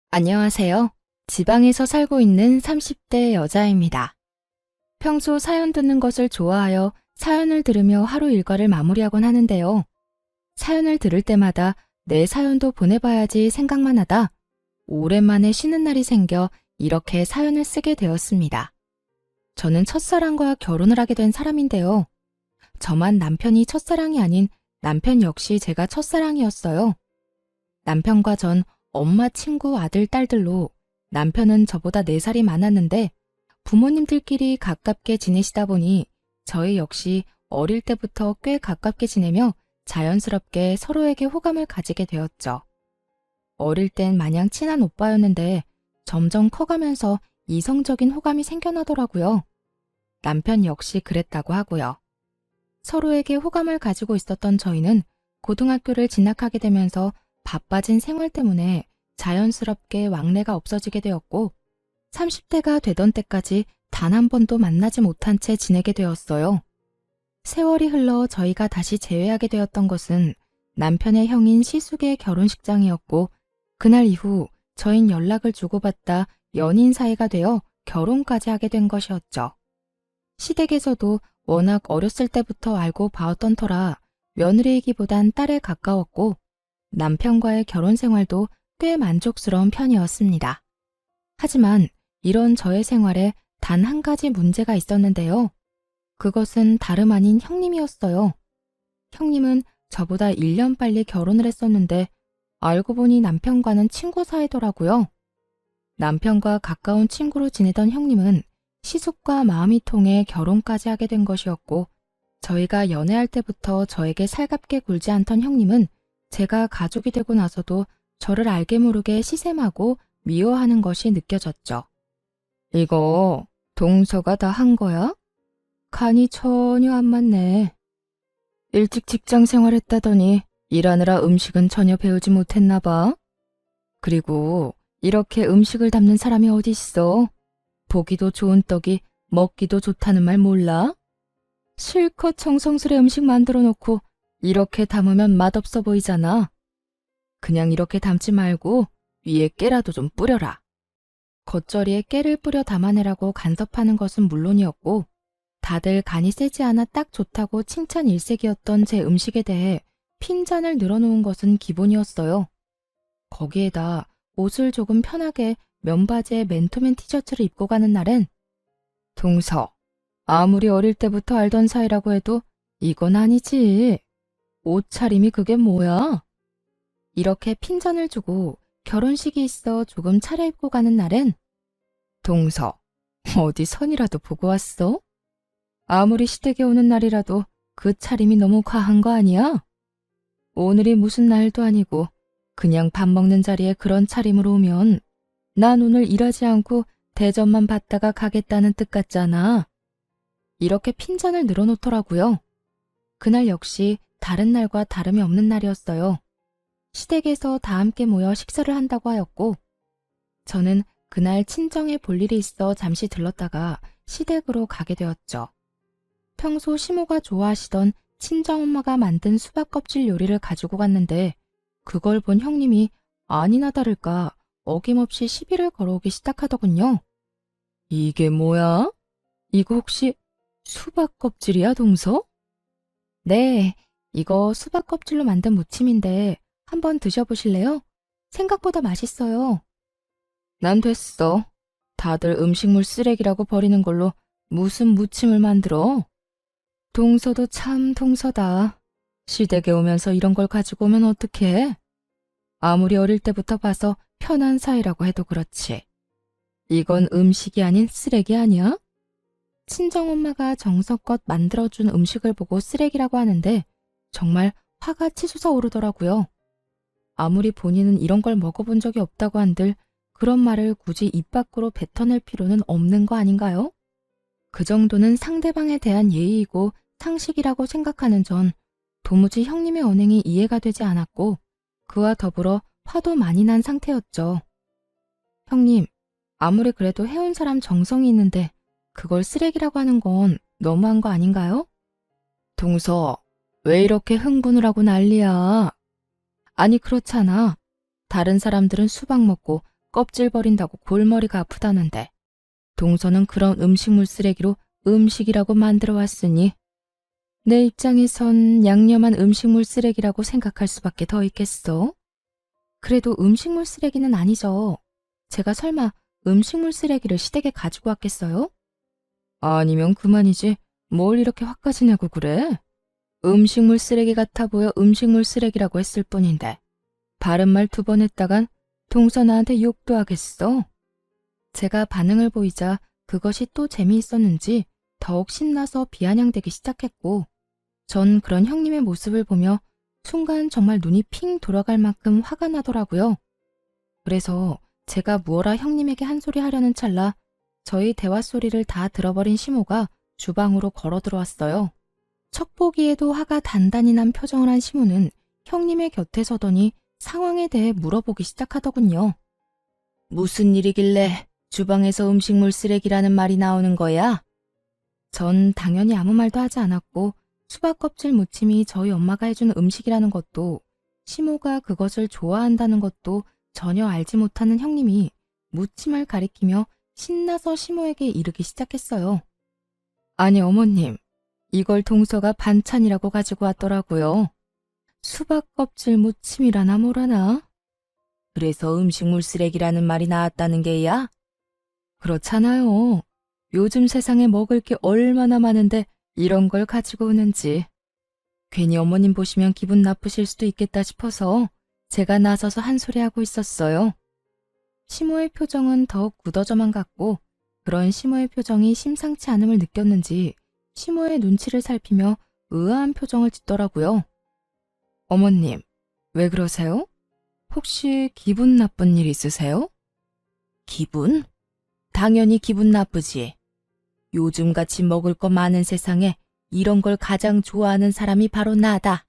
안녕하세요. 지방에서 살고 있는 30대 여자입니다. 평소 사연 듣는 것을 좋아하여 사연을 들으며 하루 일과를 마무리하곤 하는데요. 사연을 들을 때마다 내 사연도 보내봐야지 생각만 하다 오랜만에 쉬는 날이 생겨 이렇게 사연을 쓰게 되었습니다. 저는 첫사랑과 결혼을 하게 된 사람인데요. 저만 남편이 첫사랑이 아닌 남편 역시 제가 첫사랑이었어요. 남편과 전 엄마 친구 아들, 딸들로 남편은 저보다 4살이 많았는데 부모님들끼리 가깝게 지내시다 보니 저희 역시 어릴 때부터 꽤 가깝게 지내며 자연스럽게 서로에게 호감을 가지게 되었죠. 어릴 땐 마냥 친한 오빠였는데 점점 커가면서 이성적인 호감이 생겨나더라고요. 남편 역시 그랬다고 하고요. 서로에게 호감을 가지고 있었던 저희는 고등학교를 진학하게 되면서 바빠진 생활 때문에 자연스럽게 왕래가 없어지게 되었고 30대가 되던 때까지 단 한 번도 만나지 못한 채 지내게 되었어요. 세월이 흘러 저희가 다시 재회하게 되었던 것은 남편의 형인 시숙의 결혼식장이었고 그날 이후 저흰 연락을 주고받다 연인 사이가 되어 결혼까지 하게 된 것이었죠. 시댁에서도 워낙 어렸을 때부터 알고 봐왔던 터라 며느리이기보단 딸에 가까웠고 남편과의 결혼 생활도 꽤 만족스러운 편이었습니다. 하지만 이런 저의 생활에 단 한 가지 문제가 있었는데요. 그것은 다름 아닌 형님이었어요. 형님은 저보다 1년 빨리 결혼을 했었는데 알고 보니 남편과는 친구 사이더라고요. 남편과 가까운 친구로 지내던 형님은 시숙과 마음이 통해 결혼까지 하게 된 것이었고 저희가 연애할 때부터 저에게 살갑게 굴지 않던 형님은 제가 가족이 되고 나서도 저를 알게 모르게 시샘하고 미워하는 것이 느껴졌죠. 이거 동서가 다 한 거야? 간이 전혀 안 맞네. 일찍 직장 생활했다더니 일하느라 음식은 전혀 배우지 못했나 봐. 그리고 이렇게 음식을 담는 사람이 어디 있어? 보기도 좋은 떡이 먹기도 좋다는 말 몰라? 실컷 정성스레 음식 만들어 놓고 이렇게 담으면 맛없어 보이잖아. 그냥 이렇게 담지 말고 위에 깨라도 좀 뿌려라. 겉절이에 깨를 뿌려 담아내라고 간섭하는 것은 물론이었고 다들 간이 세지 않아 딱 좋다고 칭찬 일색이었던 제 음식에 대해 핀잔을 늘어놓은 것은 기본이었어요. 거기에다 옷을 조금 편하게 면바지에 맨투맨 티셔츠를 입고 가는 날엔 동서, 아무리 어릴 때부터 알던 사이라고 해도 이건 아니지. 옷차림이 그게 뭐야? 이렇게 핀잔을 주고 결혼식이 있어 조금 차려입고 가는 날엔 동서, 어디 선이라도 보고 왔어? 아무리 시댁에 오는 날이라도 그 차림이 너무 과한 거 아니야? 오늘이 무슨 날도 아니고 그냥 밥 먹는 자리에 그런 차림으로 오면 난 오늘 일하지 않고 대접만 받다가 가겠다는 뜻 같잖아. 이렇게 핀잔을 늘어놓더라고요. 그날 역시 다른 날과 다름이 없는 날이었어요. 시댁에서 다 함께 모여 식사를 한다고 하였고 저는 그날 친정에 볼 일이 있어 잠시 들렀다가 시댁으로 가게 되었죠. 평소 시모가 좋아하시던 친정엄마가 만든 수박 껍질 요리를 가지고 갔는데 그걸 본 형님이 아니나 다를까 어김없이 시비를 걸어오기 시작하더군요. 이게 뭐야? 이거 혹시 수박 껍질이야, 동서? 네, 이거 수박 껍질로 만든 무침인데 한번 드셔보실래요? 생각보다 맛있어요. 난 됐어. 다들 음식물 쓰레기라고 버리는 걸로 무슨 무침을 만들어? 동서도 참 동서다. 시댁에 오면서 이런 걸 가지고 오면 어떡해? 아무리 어릴 때부터 봐서 편한 사이라고 해도 그렇지. 이건 음식이 아닌 쓰레기 아니야? 친정엄마가 정성껏 만들어준 음식을 보고 쓰레기라고 하는데 정말 화가 치솟아 오르더라고요. 아무리 본인은 이런 걸 먹어본 적이 없다고 한들 그런 말을 굳이 입 밖으로 뱉어낼 필요는 없는 거 아닌가요? 그 정도는 상대방에 대한 예의이고 상식이라고 생각하는 전 도무지 형님의 언행이 이해가 되지 않았고 그와 더불어 화도 많이 난 상태였죠. 형님, 아무리 그래도 해온 사람 정성이 있는데 그걸 쓰레기라고 하는 건 너무한 거 아닌가요? 동서, 왜 이렇게 흥분을 하고 난리야? 아니 그렇잖아. 다른 사람들은 수박 먹고 껍질 버린다고 골머리가 아프다는데 동서는 그런 음식물 쓰레기로 음식이라고 만들어 왔으니 내 입장에선 양념한 음식물 쓰레기라고 생각할 수밖에 더 있겠어? 그래도 음식물 쓰레기는 아니죠. 제가 설마 음식물 쓰레기를 시댁에 가지고 왔겠어요? 아니면 그만이지. 뭘 이렇게 화까지 내고 그래? 음식물 쓰레기 같아 보여 음식물 쓰레기라고 했을 뿐인데 바른 말 2번 했다간 동서 나한테 욕도 하겠어. 제가 반응을 보이자 그것이 또 재미있었는지 더욱 신나서 비아냥대기 시작했고 전 그런 형님의 모습을 보며 순간 정말 눈이 핑 돌아갈 만큼 화가 나더라고요. 그래서 제가 무어라 형님에게 한 소리 하려는 찰나 저희 대화 소리를 다 들어버린 시모가 주방으로 걸어 들어왔어요. 척 보기에도 화가 단단히 난 표정을 한 시모는 형님의 곁에 서더니 상황에 대해 물어보기 시작하더군요. 무슨 일이길래 주방에서 음식물 쓰레기라는 말이 나오는 거야? 전 당연히 아무 말도 하지 않았고 수박 껍질 무침이 저희 엄마가 해준 음식이라는 것도 시모가 그것을 좋아한다는 것도 전혀 알지 못하는 형님이 무침을 가리키며 신나서 시모에게 이르기 시작했어요. 아니 어머님, 이걸 동서가 반찬이라고 가지고 왔더라고요. 수박 껍질 무침이라나 뭐라나? 그래서 음식물 쓰레기라는 말이 나왔다는 게야? 그렇잖아요. 요즘 세상에 먹을 게 얼마나 많은데 이런 걸 가지고 오는지. 괜히 어머님 보시면 기분 나쁘실 수도 있겠다 싶어서 제가 나서서 한 소리 하고 있었어요. 시모의 표정은 더욱 굳어져만 갔고 그런 시모의 표정이 심상치 않음을 느꼈는지 시모의 눈치를 살피며 의아한 표정을 짓더라고요. 어머님, 왜 그러세요? 혹시 기분 나쁜 일 있으세요? 기분? 당연히 기분 나쁘지. 요즘같이 먹을 거 많은 세상에 이런 걸 가장 좋아하는 사람이 바로 나다.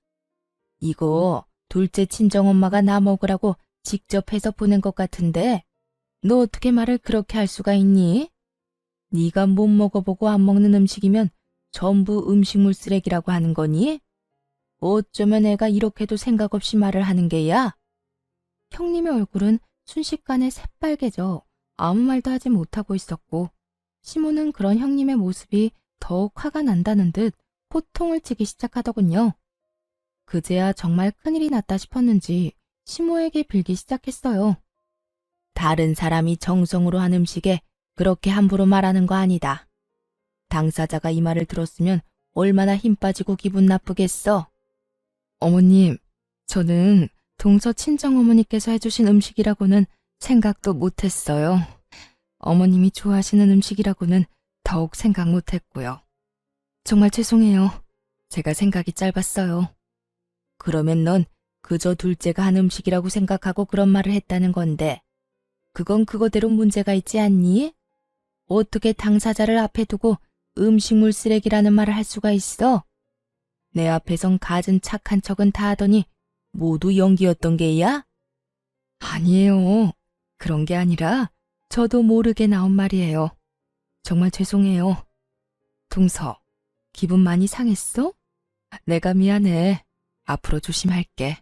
이거 둘째 친정엄마가 나 먹으라고 직접 해서 보낸 것 같은데 너 어떻게 말을 그렇게 할 수가 있니? 네가 못 먹어보고 안 먹는 음식이면 전부 음식물 쓰레기라고 하는 거니? 어쩌면 애가 이렇게도 생각 없이 말을 하는 게야? 형님의 얼굴은 순식간에 새빨개져 아무 말도 하지 못하고 있었고 시모는 그런 형님의 모습이 더욱 화가 난다는 듯 호통을 치기 시작하더군요. 그제야 정말 큰일이 났다 싶었는지 시모에게 빌기 시작했어요. 다른 사람이 정성으로 한 음식에 그렇게 함부로 말하는 거 아니다. 당사자가 이 말을 들었으면 얼마나 힘 빠지고 기분 나쁘겠어. 어머님, 저는 동서 친정어머니께서 해주신 음식이라고는 생각도 못했어요. 어머님이 좋아하시는 음식이라고는 더욱 생각 못했고요. 정말 죄송해요. 제가 생각이 짧았어요. 그러면 넌 그저 둘째가 한 음식이라고 생각하고 그런 말을 했다는 건데 그건 그거대로 문제가 있지 않니? 어떻게 당사자를 앞에 두고 음식물 쓰레기라는 말을 할 수가 있어? 내 앞에선 갖은 착한 척은 다 하더니 모두 연기였던 게야? 아니에요. 그런 게 아니라 저도 모르게 나온 말이에요. 정말 죄송해요. 동서, 기분 많이 상했어? 내가 미안해. 앞으로 조심할게.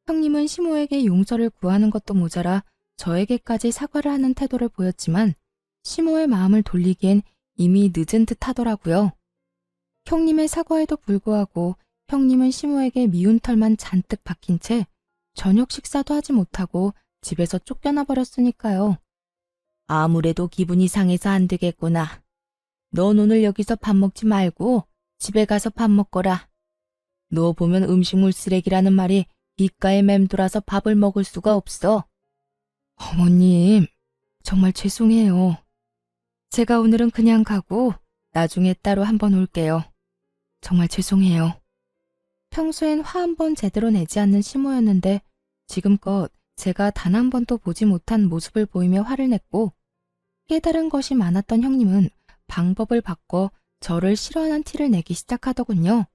형님은 시모에게 용서를 구하는 것도 모자라 저에게까지 사과를 하는 태도를 보였지만 시모의 마음을 돌리기엔 이미 늦은 듯 하더라고요. 형님의 사과에도 불구하고 형님은 시모에게 미운 털만 잔뜩 박힌 채 저녁 식사도 하지 못하고 집에서 쫓겨나 버렸으니까요. 아무래도 기분이 상해서 안 되겠구나. 넌 오늘 여기서 밥 먹지 말고 집에 가서 밥 먹거라. 너 보면 음식물 쓰레기라는 말이 귓가에 맴돌아서 밥을 먹을 수가 없어. 어머님, 정말 죄송해요. 제가 오늘은 그냥 가고 나중에 따로 한번 올게요. 정말 죄송해요. 평소엔 화 한 번 제대로 내지 않는 시모였는데 지금껏 제가 단 한 번도 보지 못한 모습을 보이며 화를 냈고 깨달은 것이 많았던 형님은 방법을 바꿔 저를 싫어하는 티를 내기 시작하더군요.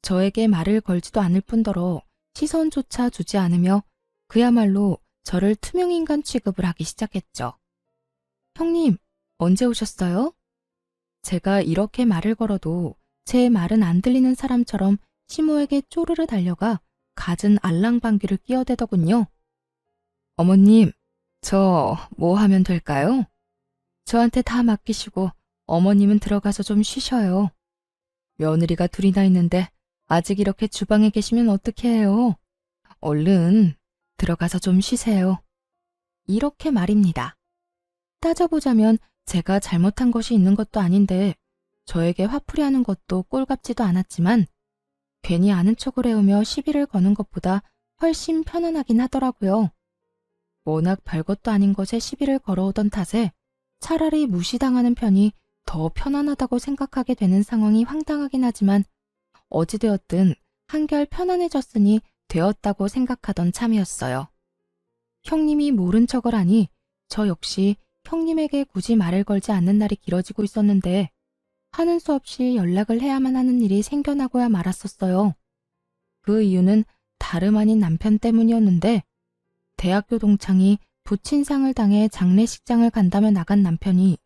저에게 말을 걸지도 않을 뿐더러 시선조차 주지 않으며 그야말로 저를 투명인간 취급을 하기 시작했죠. 형님, 언제 오셨어요? 제가 이렇게 말을 걸어도 제 말은 안 들리는 사람처럼 시모에게 쪼르르 달려가 갖은 알랑방귀를 끼어대더군요. 어머님, 저 뭐 하면 될까요? 저한테 다 맡기시고 어머님은 들어가서 좀 쉬셔요. 며느리가 둘이나 있는데 아직 이렇게 주방에 계시면 어떻게 해요? 얼른 들어가서 좀 쉬세요. 이렇게 말입니다. 따져보자면 제가 잘못한 것이 있는 것도 아닌데 저에게 화풀이 하는 것도 꼴같지도 않았지만 괜히 아는 척을 해오며 시비를 거는 것보다 훨씬 편안하긴 하더라고요. 워낙 별것도 아닌 것에 시비를 걸어오던 탓에 차라리 무시당하는 편이 더 편안하다고 생각하게 되는 상황이 황당하긴 하지만 어찌되었든 한결 편안해졌으니 되었다고 생각하던 참이었어요. 형님이 모른 척을 하니 저 역시 형님에게 굳이 말을 걸지 않는 날이 길어지고 있었는데 하는 수 없이 연락을 해야만 하는 일이 생겨나고야 말았었어요. 그 이유는 다름 아닌 남편 때문이었는데 대학교 동창이 부친상을 당해 장례식장을 간다며 나간 남편이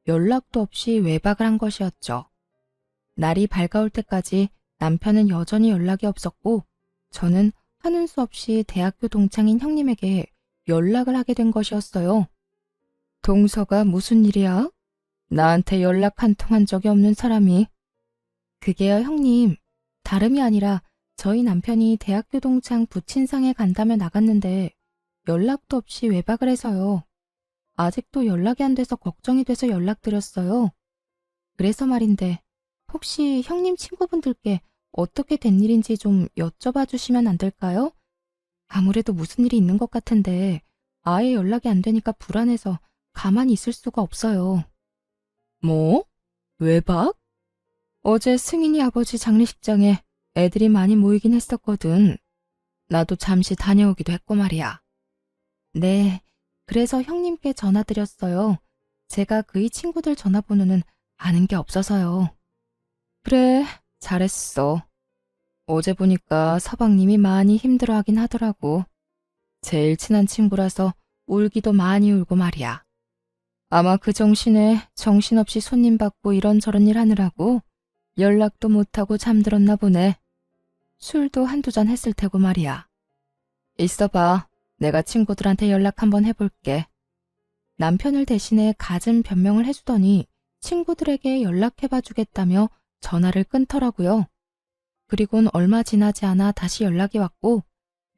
연락도 없이 외박을 한 것이었죠. 날이 밝아올 때까지 남편은 여전히 연락이 없었고 저는 하는 수 없이 대학교 동창인 형님에게 연락을 하게 된 것이었어요. 동서가 무슨 일이야? 나한테 연락 한 통 한 적이 없는 사람이. 그게요, 형님. 다름이 아니라 저희 남편이 대학교 동창 부친상에 간다며 나갔는데 연락도 없이 외박을 해서요. 아직도 연락이 안 돼서 걱정이 돼서 연락드렸어요. 그래서 말인데 혹시 형님 친구분들께 어떻게 된 일인지 좀 여쭤봐 주시면 안 될까요? 아무래도 무슨 일이 있는 것 같은데 아예 연락이 안 되니까 불안해서 가만히 있을 수가 없어요. 뭐? 외박? 어제 승인이 아버지 장례식장에 애들이 많이 모이긴 했었거든. 나도 잠시 다녀오기도 했고 말이야. 네, 그래서 형님께 전화드렸어요. 제가 그이 친구들 전화번호는 아는 게 없어서요. 그래, 잘했어. 어제 보니까 서방님이 많이 힘들어하긴 하더라고. 제일 친한 친구라서 울기도 많이 울고 말이야. 아마 그 정신에 정신없이 손님 받고 이런저런 일 하느라고 연락도 못하고 잠들었나 보네. 술도 한두 잔 했을 테고 말이야. 있어봐. 내가 친구들한테 연락 한번 해볼게. 남편을 대신해 갖은 변명을 해주더니 친구들에게 연락해봐 주겠다며 전화를 끊더라고요. 그리곤 얼마 지나지 않아 다시 연락이 왔고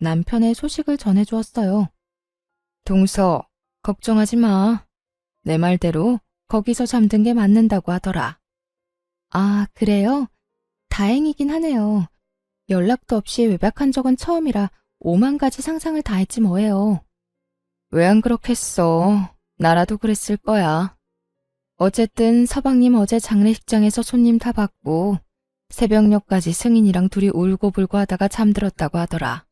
남편의 소식을 전해주었어요. 동서, 걱정하지 마. 내 말대로 거기서 잠든 게 맞는다고 하더라. 아, 그래요? 다행이긴 하네요. 연락도 없이 외박한 적은 처음이라 5만 가지 상상을 다 했지 뭐예요. 왜 안 그렇겠어. 나라도 그랬을 거야. 어쨌든 서방님 어제 장례식장에서 손님 다 받고 새벽녘까지 승인이랑 둘이 울고불고 하다가 잠들었다고 하더라.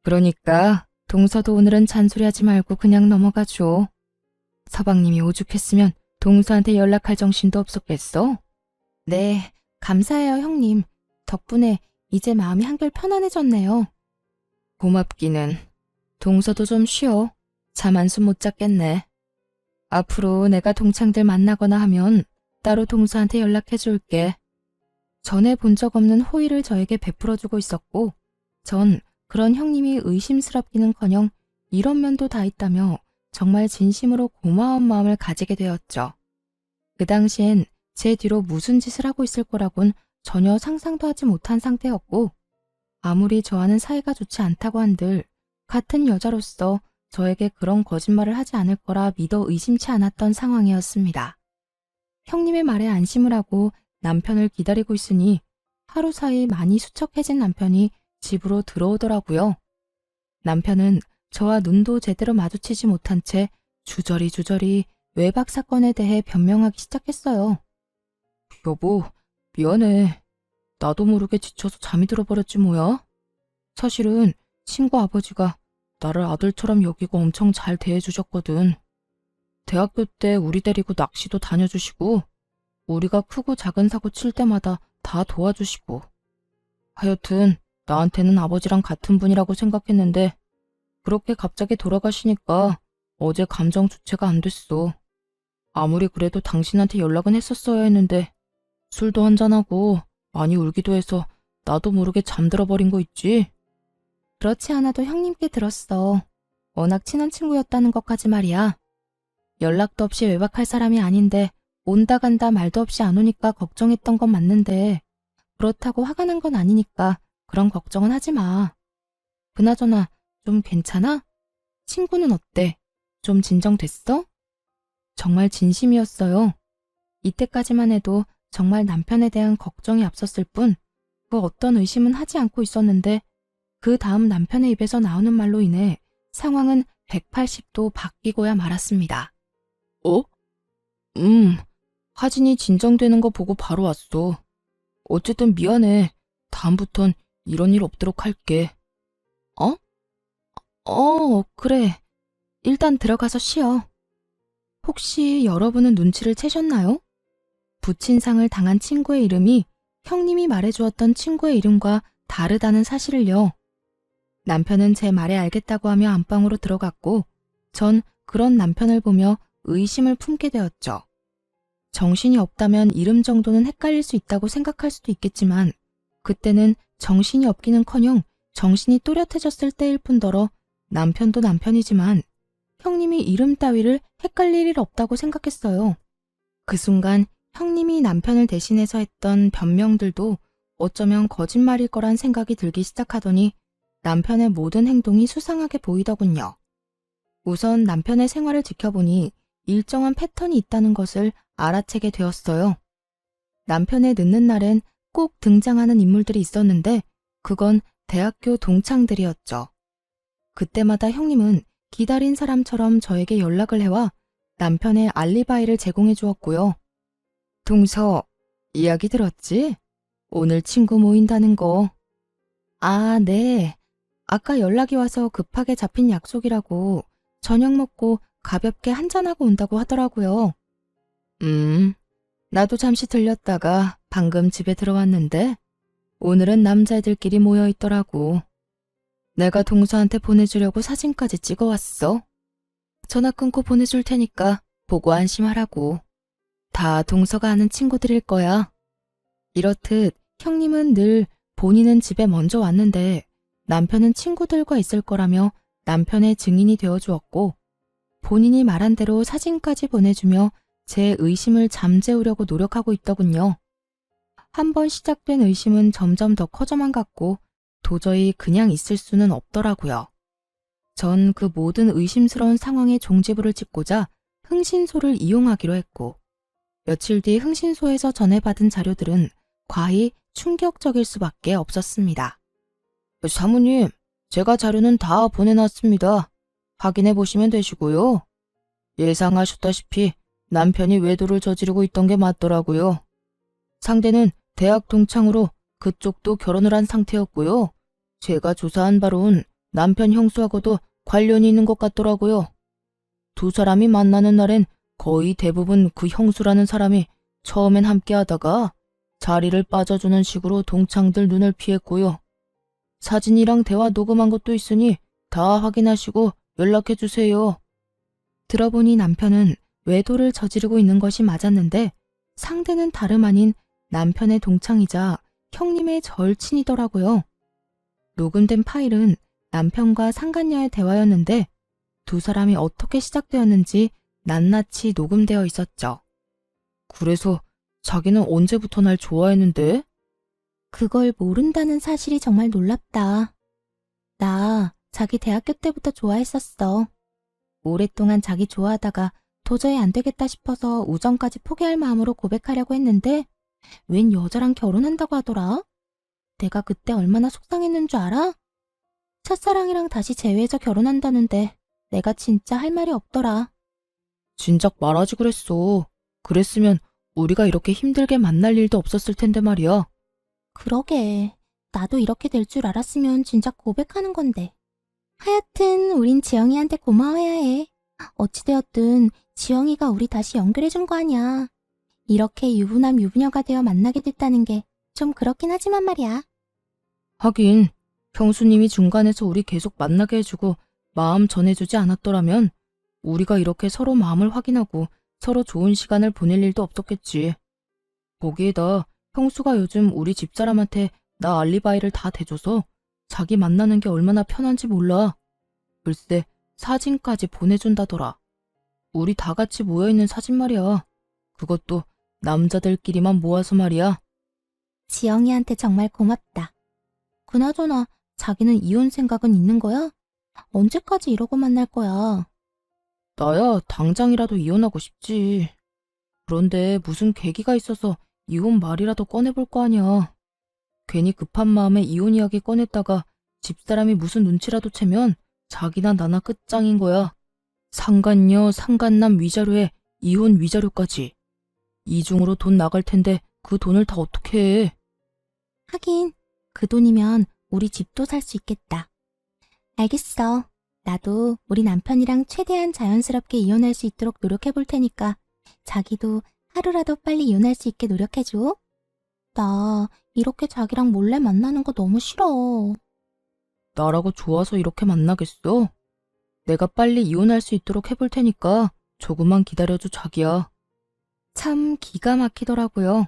그러니까 동서도 오늘은 잔소리하지 말고 그냥 넘어가줘. 서방님이 오죽했으면 동서한테 연락할 정신도 없었겠어? 네, 감사해요 형님. 덕분에 이제 마음이 한결 편안해졌네요. 고맙기는. 동서도 좀 쉬어. 잠 한숨 못 잤겠네. 앞으로 내가 동창들 만나거나 하면 따로 동서한테 연락해 줄게. 전에 본 적 없는 호의를 저에게 베풀어주고 있었고 전 그런 형님이 의심스럽기는커녕 이런 면도 다 있다며 정말 진심으로 고마운 마음을 가지게 되었죠. 그 당시엔 제 뒤로 무슨 짓을 하고 있을 거라곤 전혀 상상도 하지 못한 상태였고 아무리 저와는 사이가 좋지 않다고 한들 같은 여자로서 저에게 그런 거짓말을 하지 않을 거라 믿어 의심치 않았던 상황이었습니다. 형님의 말에 안심을 하고 남편을 기다리고 있으니 하루 사이 많이 수척해진 남편이 집으로 들어오더라고요. 남편은 저와 눈도 제대로 마주치지 못한 채 주저리 외박 사건에 대해 변명하기 시작했어요. 여보, 미안해. 나도 모르게 지쳐서 잠이 들어버렸지 뭐야. 사실은 친구 아버지가 나를 아들처럼 여기고 엄청 잘 대해주셨거든. 대학교 때 우리 데리고 낚시도 다녀주시고 우리가 크고 작은 사고 칠 때마다 다 도와주시고 하여튼 나한테는 아버지랑 같은 분이라고 생각했는데 그렇게 갑자기 돌아가시니까 어제 감정 주체가 안 됐어. 아무리 그래도 당신한테 연락은 했었어야 했는데 술도 한잔하고 많이 울기도 해서 나도 모르게 잠들어 버린 거 있지? 그렇지 않아도 형님께 들었어. 워낙 친한 친구였다는 것까지 말이야. 연락도 없이 외박할 사람이 아닌데 온다 간다 말도 없이 안 오니까 걱정했던 건 맞는데 그렇다고 화가 난 건 아니니까 그런 걱정은 하지 마. 그나저나 좀 괜찮아? 친구는 어때? 좀 진정됐어? 정말 진심이었어요. 이때까지만 해도 정말 남편에 대한 걱정이 앞섰을 뿐 그 어떤 의심은 하지 않고 있었는데 그 다음 남편의 입에서 나오는 말로 인해 상황은 180도 바뀌고야 말았습니다. 어? 하진이 진정되는 거 보고 바로 왔어. 어쨌든 미안해. 다음부턴 이런 일 없도록 할게. 어? 그래. 일단 들어가서 쉬어. 혹시 여러분은 눈치를 채셨나요? 부친상을 당한 친구의 이름이 형님이 말해주었던 친구의 이름과 다르다는 사실을요. 남편은 제 말에 알겠다고 하며 안방으로 들어갔고 전 그런 남편을 보며 의심을 품게 되었죠. 정신이 없다면 이름 정도는 헷갈릴 수 있다고 생각할 수도 있겠지만 그때는 정신이 없기는커녕 정신이 또렷해졌을 때일 뿐더러 남편도 남편이지만 형님이 이름 따위를 헷갈릴 일 없다고 생각했어요. 그 순간 형님이 남편을 대신해서 했던 변명들도 어쩌면 거짓말일 거란 생각이 들기 시작하더니 남편의 모든 행동이 수상하게 보이더군요. 우선 남편의 생활을 지켜보니 일정한 패턴이 있다는 것을 알아채게 되었어요. 남편의 늦는 날엔 꼭 등장하는 인물들이 있었는데 그건 대학교 동창들이었죠. 그때마다 형님은 기다린 사람처럼 저에게 연락을 해와 남편의 알리바이를 제공해 주었고요. 동서, 이야기 들었지? 오늘 친구 모인다는 거. 아, 네. 아까 연락이 와서 급하게 잡힌 약속이라고 저녁 먹고 가볍게 한잔하고 온다고 하더라고요. 나도 잠시 들렸다가 방금 집에 들어왔는데 오늘은 남자애들끼리 모여 있더라고. 내가 동서한테 보내주려고 사진까지 찍어왔어. 전화 끊고 보내줄 테니까 보고 안심하라고. 다 동서가 아는 친구들일 거야. 이렇듯 형님은 늘 본인은 집에 먼저 왔는데 남편은 친구들과 있을 거라며 남편의 증인이 되어주었고 본인이 말한 대로 사진까지 보내주며 제 의심을 잠재우려고 노력하고 있더군요. 한번 시작된 의심은 점점 더 커져만 갔고 도저히 그냥 있을 수는 없더라고요. 전 그 모든 의심스러운 상황에 종지부를 찍고자 흥신소를 이용하기로 했고 며칠 뒤 흥신소에서 전해받은 자료들은 과히 충격적일 수밖에 없었습니다. 사모님, 제가 자료는 다 보내놨습니다. 확인해 보시면 되시고요. 예상하셨다시피 남편이 외도를 저지르고 있던 게 맞더라고요. 상대는 대학 동창으로 그쪽도 결혼을 한 상태였고요. 제가 조사한 바론 남편 형수하고도 관련이 있는 것 같더라고요. 두 사람이 만나는 날엔 거의 대부분 그 형수라는 사람이 처음엔 함께 하다가 자리를 빠져주는 식으로 동창들 눈을 피했고요. 사진이랑 대화 녹음한 것도 있으니 다 확인하시고 연락해 주세요. 들어보니 남편은 외도를 저지르고 있는 것이 맞았는데 상대는 다름 아닌 남편의 동창이자 형님의 절친이더라고요. 녹음된 파일은 남편과 상간녀의 대화였는데 두 사람이 어떻게 시작되었는지 낱낱이 녹음되어 있었죠. 그래서 자기는 언제부터 날 좋아했는데? 그걸 모른다는 사실이 정말 놀랍다. 나 자기 대학교 때부터 좋아했었어. 오랫동안 자기 좋아하다가 도저히 안 되겠다 싶어서 우정까지 포기할 마음으로 고백하려고 했는데 웬 여자랑 결혼한다고 하더라? 내가 그때 얼마나 속상했는 줄 알아? 첫사랑이랑 다시 재회해서 결혼한다는데 내가 진짜 할 말이 없더라. 진작 말하지 그랬어. 그랬으면 우리가 이렇게 힘들게 만날 일도 없었을 텐데 말이야. 그러게. 나도 이렇게 될 줄 알았으면 진작 고백하는 건데. 하여튼 우린 지영이한테 고마워야 해. 어찌되었든 지영이가 우리 다시 연결해준 거 아니야. 이렇게 유부남 유부녀가 되어 만나게 됐다는 게 좀 그렇긴 하지만 말이야. 하긴 형수님이 중간에서 우리 계속 만나게 해주고 마음 전해주지 않았더라면 우리가 이렇게 서로 마음을 확인하고 서로 좋은 시간을 보낼 일도 없었겠지. 거기에다 형수가 요즘 우리 집사람한테 나 알리바이를 다 대줘서 자기 만나는 게 얼마나 편한지 몰라. 글쎄 사진까지 보내준다더라. 우리 다 같이 모여있는 사진 말이야. 그것도 남자들끼리만 모아서 말이야. 지영이한테 정말 고맙다. 그나저나 자기는 이혼 생각은 있는 거야? 언제까지 이러고 만날 거야? 나야 당장이라도 이혼하고 싶지. 그런데 무슨 계기가 있어서 이혼 말이라도 꺼내볼 거 아니야. 괜히 급한 마음에 이혼 이야기 꺼냈다가 집사람이 무슨 눈치라도 채면 자기나 나나 끝장인 거야. 상간녀, 상간남 위자료에 이혼 위자료까지. 이중으로 돈 나갈 텐데 그 돈을 다 어떻게 해. 하긴 그 돈이면 우리 집도 살 수 있겠다. 알겠어. 나도 우리 남편이랑 최대한 자연스럽게 이혼할 수 있도록 노력해 볼 테니까 자기도 하루라도 빨리 이혼할 수 있게 노력해줘. 나 이렇게 자기랑 몰래 만나는 거 너무 싫어. 나라고 좋아서 이렇게 만나겠어? 내가 빨리 이혼할 수 있도록 해볼 테니까 조금만 기다려줘, 자기야. 참 기가 막히더라고요.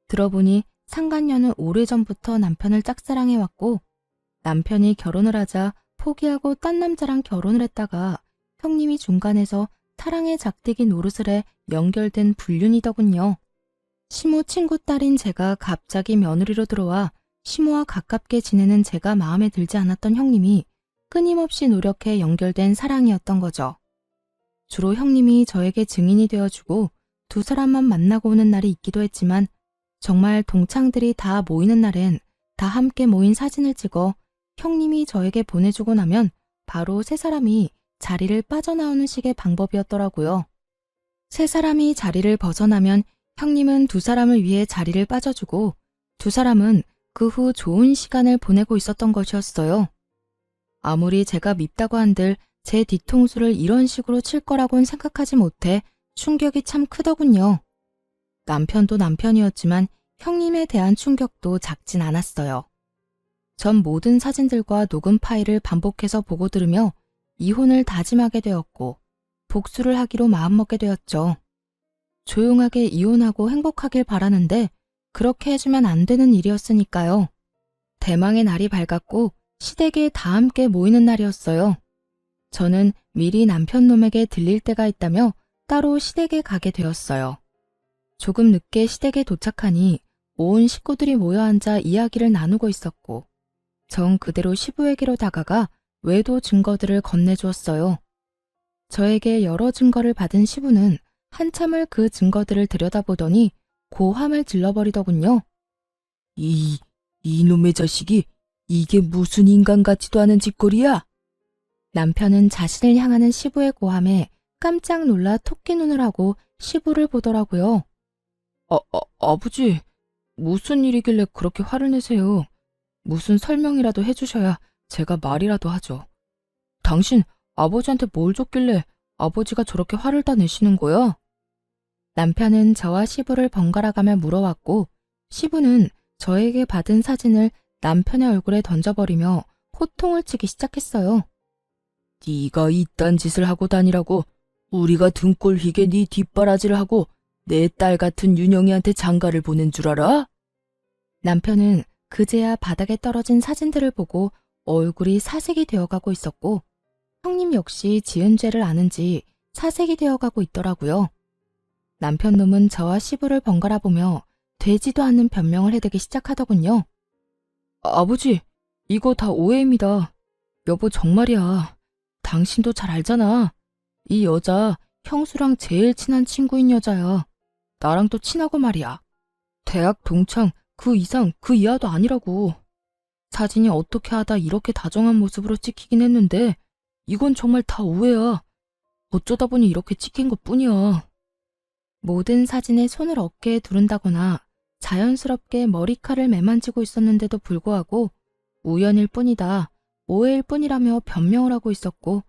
들어보니 상간녀는 오래전부터 남편을 짝사랑해왔고 남편이 결혼을 하자 포기하고 딴 남자랑 결혼을 했다가 형님이 중간에서 사랑의 작대기 노릇을 해 연결된 불륜이더군요. 시모 친구 딸인 제가 갑자기 며느리로 들어와 시모와 가깝게 지내는 제가 마음에 들지 않았던 형님이 끊임없이 노력해 연결된 사랑이었던 거죠. 주로 형님이 저에게 증인이 되어주고 두 사람만 만나고 오는 날이 있기도 했지만 정말 동창들이 다 모이는 날엔 다 함께 모인 사진을 찍어 형님이 저에게 보내주고 나면 바로 세 사람이 자리를 빠져나오는 식의 방법이었더라고요. 세 사람이 자리를 벗어나면 형님은 두 사람을 위해 자리를 빠져주고 두 사람은 그 후 좋은 시간을 보내고 있었던 것이었어요. 아무리 제가 밉다고 한들 제 뒤통수를 이런 식으로 칠 거라고는 생각하지 못해 충격이 참 크더군요. 남편도 남편이었지만 형님에 대한 충격도 작진 않았어요. 전 모든 사진들과 녹음 파일을 반복해서 보고 들으며 이혼을 다짐하게 되었고 복수를 하기로 마음먹게 되었죠. 조용하게 이혼하고 행복하길 바라는데 그렇게 해주면 안 되는 일이었으니까요. 대망의 날이 밝았고 시댁에 다 함께 모이는 날이었어요. 저는 미리 남편 놈에게 들릴 때가 있다며 따로 시댁에 가게 되었어요. 조금 늦게 시댁에 도착하니 온 식구들이 모여 앉아 이야기를 나누고 있었고 정 그대로 시부에게로 다가가 외도 증거들을 건네주었어요. 저에게 여러 증거를 받은 시부는 한참을 그 증거들을 들여다보더니 고함을 질러버리더군요. 이놈의 자식이 이게 무슨 인간 같지도 않은 짓거리야? 남편은 자신을 향하는 시부의 고함에 깜짝 놀라 토끼 눈을 하고 시부를 보더라고요. 아버지, 무슨 일이길래 그렇게 화를 내세요? 무슨 설명이라도 해주셔야 제가 말이라도 하죠. 당신 아버지한테 뭘 줬길래 아버지가 저렇게 화를 다 내시는 거야? 남편은 저와 시부를 번갈아가며 물어왔고 시부는 저에게 받은 사진을 남편의 얼굴에 던져버리며 호통을 치기 시작했어요. 네가 이딴 짓을 하고 다니라고 우리가 등골 휘게 네 뒷바라지를 하고 내 딸 같은 윤영이한테 장가를 보낸 줄 알아? 남편은 그제야 바닥에 떨어진 사진들을 보고 얼굴이 사색이 되어가고 있었고 형님 역시 지은 죄를 아는지 사색이 되어가고 있더라고요. 남편 놈은 저와 시부를 번갈아 보며 되지도 않는 변명을 해대기 시작하더군요. 아버지, 이거 다 오해입니다. 여보 정말이야. 당신도 잘 알잖아. 이 여자 형수랑 제일 친한 친구인 여자야. 나랑 또 친하고 말이야. 대학 동창 그 이상 그 이하도 아니라고. 사진이 어떻게 하다 이렇게 다정한 모습으로 찍히긴 했는데 이건 정말 다 오해야. 어쩌다 보니 이렇게 찍힌 것뿐이야. 모든 사진에 손을 어깨에 두른다거나 자연스럽게 머리칼을 매만지고 있었는데도 불구하고 우연일 뿐이다, 오해일 뿐이라며 변명을 하고 있었고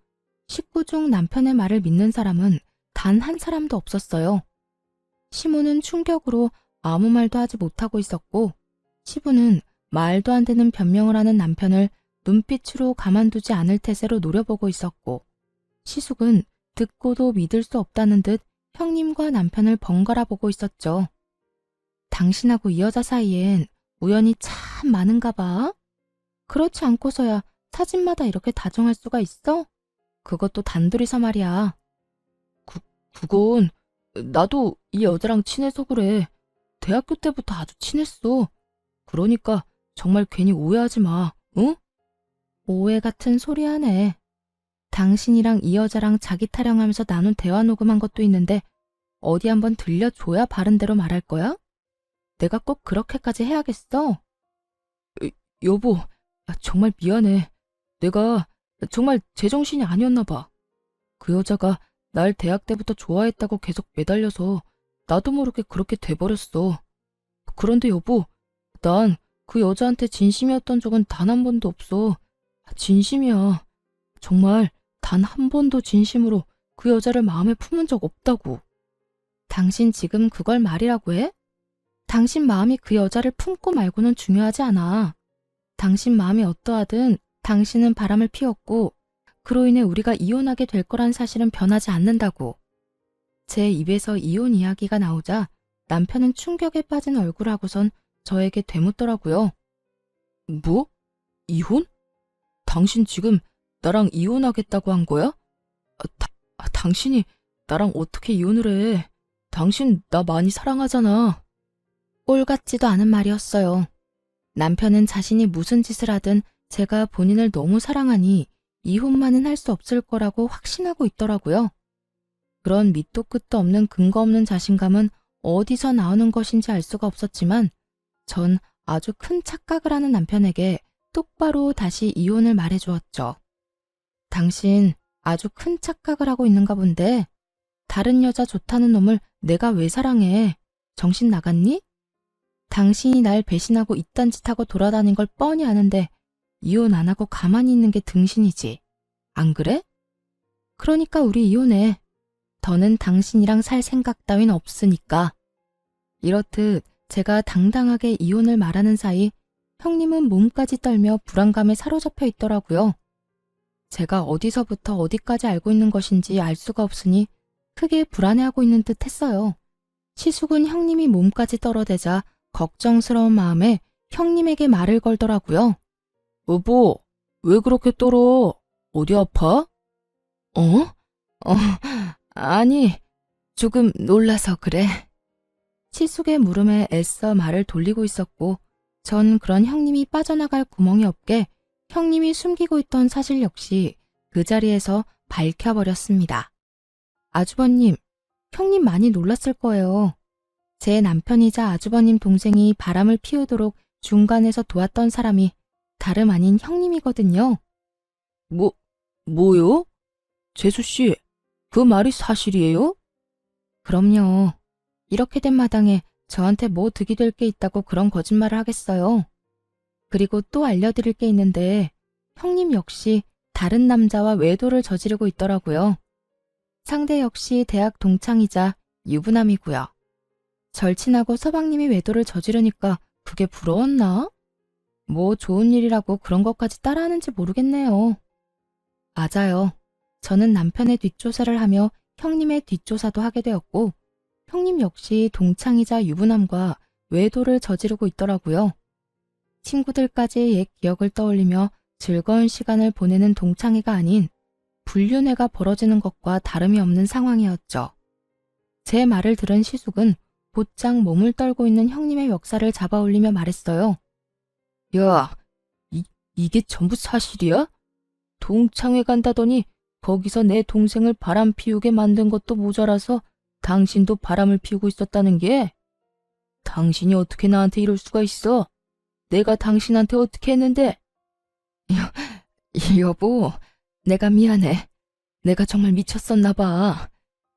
식구 중 남편의 말을 믿는 사람은 단 한 사람도 없었어요. 시모는 충격으로 아무 말도 하지 못하고 있었고 시부는 말도 안 되는 변명을 하는 남편을 눈빛으로 가만두지 않을 태세로 노려보고 있었고 시숙은 듣고도 믿을 수 없다는 듯 형님과 남편을 번갈아 보고 있었죠. 당신하고 이 여자 사이엔 우연이 참 많은가 봐. 그렇지 않고서야 사진마다 이렇게 다정할 수가 있어? 그것도 단둘이서 말이야. 그건 나도 이 여자랑 친해서 그래. 대학교 때부터 아주 친했어. 그러니까 정말 괜히 오해하지 마, 응? 오해 같은 소리 하네. 당신이랑 이 여자랑 자기 타령하면서 나눈 대화 녹음한 것도 있는데 어디 한번 들려줘야 바른 대로 말할 거야? 내가 꼭 그렇게까지 해야겠어? 여보, 정말 미안해. 내가 정말 제정신이 아니었나 봐. 그 여자가 날 대학 때부터 좋아했다고 계속 매달려서 나도 모르게 그렇게 돼버렸어. 그런데 여보, 난 그 여자한테 진심이었던 적은 단 한 번도 없어. 진심이야. 정말 단 한 번도 진심으로 그 여자를 마음에 품은 적 없다고. 당신 지금 그걸 말이라고 해? 당신 마음이 그 여자를 품고 말고는 중요하지 않아. 당신 마음이 어떠하든 당신은 바람을 피웠고 그로 인해 우리가 이혼하게 될 거란 사실은 변하지 않는다고. 제 입에서 이혼 이야기가 나오자 남편은 충격에 빠진 얼굴하고선 저에게 되묻더라고요. 뭐? 이혼? 당신 지금 나랑 이혼하겠다고 한 거야? 당신이 나랑 어떻게 이혼을 해? 당신 나 많이 사랑하잖아. 꼴 같지도 않은 말이었어요. 남편은 자신이 무슨 짓을 하든 제가 본인을 너무 사랑하니 이혼만은 할 수 없을 거라고 확신하고 있더라고요. 그런 밑도 끝도 없는 근거 없는 자신감은 어디서 나오는 것인지 알 수가 없었지만 전 아주 큰 착각을 하는 남편에게 똑바로 다시 이혼을 말해주었죠. 당신 아주 큰 착각을 하고 있는가 본데 다른 여자 좋다는 놈을 내가 왜 사랑해? 정신 나갔니? 당신이 날 배신하고 이딴 짓 하고 돌아다닌 걸 뻔히 아는데 이혼 안 하고 가만히 있는 게 등신이지. 안 그래? 그러니까 우리 이혼해. 더는 당신이랑 살 생각 따윈 없으니까. 이렇듯 제가 당당하게 이혼을 말하는 사이 형님은 몸까지 떨며 불안감에 사로잡혀 있더라고요. 제가 어디서부터 어디까지 알고 있는 것인지 알 수가 없으니 크게 불안해하고 있는 듯 했어요. 시숙은 형님이 몸까지 떨어대자 걱정스러운 마음에 형님에게 말을 걸더라고요. 여보, 왜 그렇게 떨어? 어디 아파? 아니, 조금 놀라서 그래. 시숙의 물음에 애써 말을 돌리고 있었고 전 그런 형님이 빠져나갈 구멍이 없게 형님이 숨기고 있던 사실 역시 그 자리에서 밝혀버렸습니다. 아주버님, 형님 많이 놀랐을 거예요. 제 남편이자 아주버님 동생이 바람을 피우도록 중간에서 도왔던 사람이 다름 아닌 형님이거든요. 뭐요? 재수씨, 그 말이 사실이에요? 그럼요. 이렇게 된 마당에 저한테 뭐 득이 될 게 있다고 그런 거짓말을 하겠어요. 그리고 또 알려드릴 게 있는데 형님 역시 다른 남자와 외도를 저지르고 있더라고요. 상대 역시 대학 동창이자 유부남이고요. 절친하고 서방님이 외도를 저지르니까 그게 부러웠나? 뭐 좋은 일이라고 그런 것까지 따라하는지 모르겠네요. 맞아요. 저는 남편의 뒷조사를 하며 형님의 뒷조사도 하게 되었고 형님 역시 동창이자 유부남과 외도를 저지르고 있더라고요. 친구들까지 옛 기억을 떠올리며 즐거운 시간을 보내는 동창회가 아닌 불륜회가 벌어지는 것과 다름이 없는 상황이었죠. 제 말을 들은 시숙은 곧장 몸을 떨고 있는 형님의 멱살을 잡아올리며 말했어요. 야, 이게 전부 사실이야? 동창회 간다더니 거기서 내 동생을 바람 피우게 만든 것도 모자라서 당신도 바람을 피우고 있었다는 게? 당신이 어떻게 나한테 이럴 수가 있어? 내가 당신한테 어떻게 했는데? 여보, 내가 미안해. 내가 정말 미쳤었나 봐.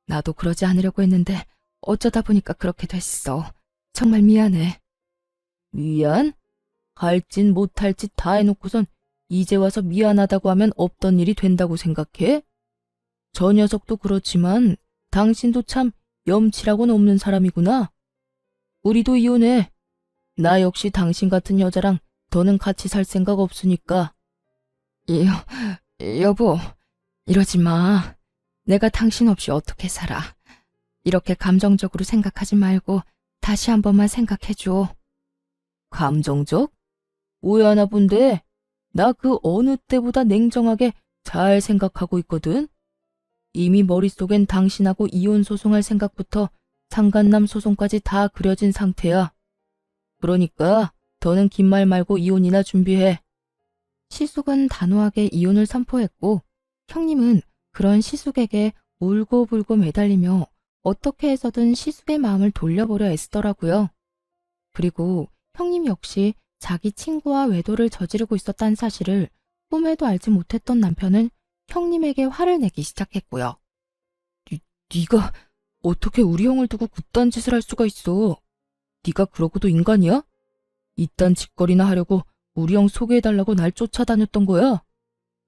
나도 그러지 않으려고 했는데 어쩌다 보니까 그렇게 됐어. 정말 미안해. 미안? 할 짓 못할 짓 다 해놓고선 이제 와서 미안하다고 하면 없던 일이 된다고 생각해? 저 녀석도 그렇지만 당신도 참 염치라고는 없는 사람이구나. 우리도 이혼해. 나 역시 당신 같은 여자랑 더는 같이 살 생각 없으니까. 여보, 이러지 마. 내가 당신 없이 어떻게 살아. 이렇게 감정적으로 생각하지 말고 다시 한 번만 생각해줘. 감정적? 오해하나 본데 나 그 어느 때보다 냉정하게 잘 생각하고 있거든. 이미 머릿속엔 당신하고 이혼 소송할 생각부터 상간남 소송까지 다 그려진 상태야. 그러니까 더는 긴 말 말고 이혼이나 준비해. 시숙은 단호하게 이혼을 선포했고 형님은 그런 시숙에게 울고불고 매달리며 어떻게 해서든 시숙의 마음을 돌려보려 애쓰더라고요. 그리고 형님 역시 자기 친구와 외도를 저지르고 있었다는 사실을 꿈에도 알지 못했던 남편은 형님에게 화를 내기 시작했고요. 네가 어떻게 우리 형을 두고 그딴 짓을 할 수가 있어? 네가 그러고도 인간이야? 이딴 짓거리나 하려고 우리 형 소개해달라고 날 쫓아다녔던 거야?